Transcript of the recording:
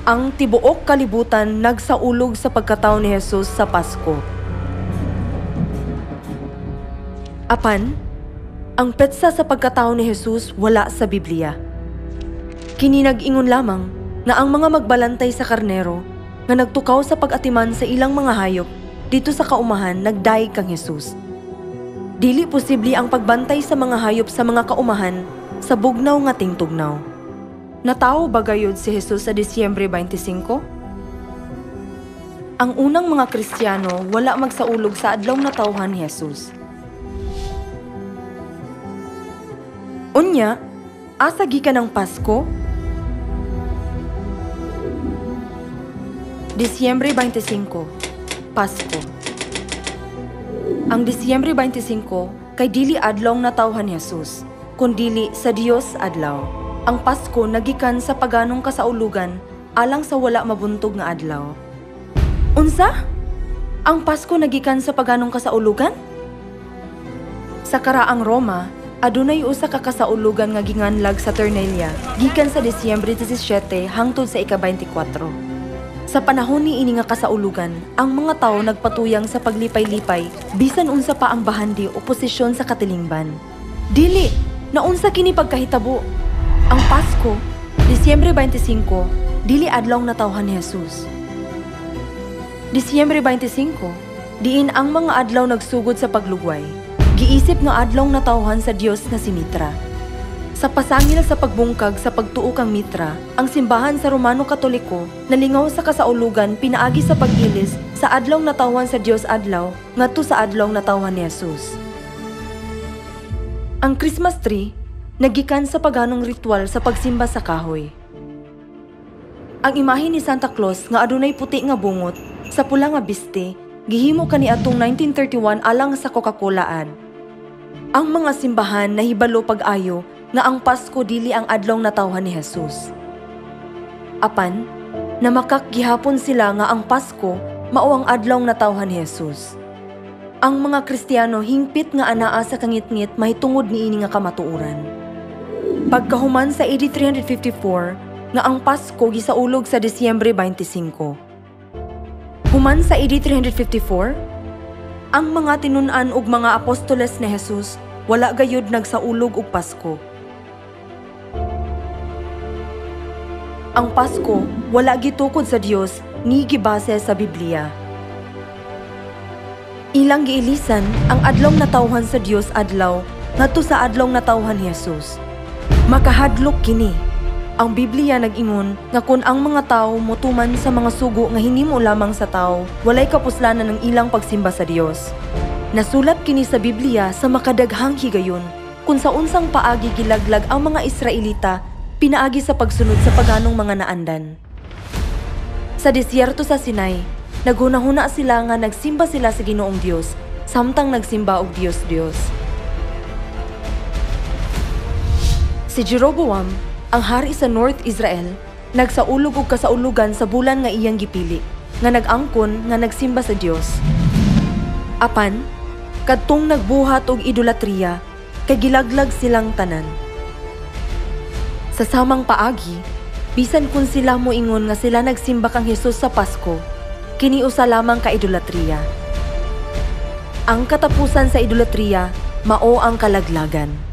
Ang tibuok kalibutan nagsaulog sa pagkatao ni Jesus sa Pasko. Apan, ang petsa sa pagkatao ni Jesus wala sa Biblia. Kini nag-ingon lamang na ang mga magbalantay sa karnero nga nagtukaw sa pag-atiman sa ilang mga hayop dito sa kaumahan nagdaig kang Jesus. Dili posible ang pagbantay sa mga hayop sa mga kaumahan sa bugnaw nga tingtugnaw. Natao ba gayud si Jesus sa Disyembre 25? Ang unang mga Kristiyano wala magsaulog sa adlaw na tawhan ni Jesus. Unya, asa gikan ang Pasko? Disyembre 25, Pasko. Ang Disyembre 25 kay dili adlaw na tawhan ni Jesus, kundili sa Dios adlaw. Ang Pasko nagikan sa paganong kasaulugan alang sa wala mabuntog nga adlaw. Unsa? Ang Pasko nagikan sa paganong kasaulugan? Sa karaang Roma, adunay usa ka kasaulugan nga ginganlag sa Ternelia gikan sa Disyembre 17 hangtod sa ika-24. Sa panahon ni ini nga kasaulugan, ang mga tawo nagpatuyang sa paglipay-lipay bisan unsa pa ang bahandi o posisyon sa katilingban. Dili, naunsa kini pagkahitabo. Ang Pasko, Disyembre 25, dili adlaw na tawhan ni Jesus. Disyembre 25, diin ang mga adlaw nagsugod sa paglugway. Giisip nga adlaw na tawhan sa Dios na si Mitra. Sa pasangil sa pagbungkag sa pagtuo kang Mitra, ang simbahan sa Romano Katoliko nalingaw sa kasaulugan pinaagi sa pag-ilis sa adlaw na tawhan sa Dios adlaw ngadto sa adlaw na tawhan ni Jesus. Ang Christmas tree nagikan sa paganong ritual sa pagsimba sa kahoy. Ang imahe ni Santa Claus nga adunay puti nga bungot sa pula nga biste gihimo kaniadtong 1931 alang sa Coca-Colaan. Ang mga simbahan nahibalo pag-ayo nga ang Pasko dili ang adlaw na tawhan ni Jesus. Apan, namakak gihapon sila nga ang Pasko mao ang adlaw na tawhan ni Jesus. Ang mga Kristiyano hingpit nga anaa sa kangit-ngit mahitungod niini nga kamatuoran. Pagkahuman sa AD 354 nga ang Pasko gisaulog sa Disyembre 25. Human sa AD 354, ang mga tinun-an ug mga apostoles ni Jesus wala gayud nagsaulog og Pasko. Ang Pasko wala gitukod sa Dios ni gibase sa Biblia. Ilang giilisan ang adlaw na tawhan sa Dios adlaw ngadto sa adlaw na tawhan ni Jesus. Makahadlok kini. Ang Biblia nag-ingon nga kun ang mga tawo motuman sa mga sugo nga hinimo lamang sa tawo, walay kapuslanan ng ilang pagsimba sa Dios. Nasulat kini sa Biblia sa makadaghang higayon kung sa unsang paagi gilaglag ang mga Israelita pinaagi sa pagsunod sa paganong mga naandan. Sa disyerto sa Sinai, naghunahuna sila nga nagsimba sila sa Ginoong Dios, samtang nagsimba og Dios-Dios. Si Jeroboam, ang hari sa North Israel, nagsaulog og kasaulugan sa bulan nga iyang gipili, nga nag-angkon nga nagsimba sa Dios. Apan, kadtong nagbuhat og idolatriya, kay gilaglag silang tanan. Sa samang paagi, bisan kun sila moingon nga sila nagsimba kang Jesus sa Pasko, kini usa lamang ka idolatriya. Ang katapusan sa idolatriya mao ang kalaglagan.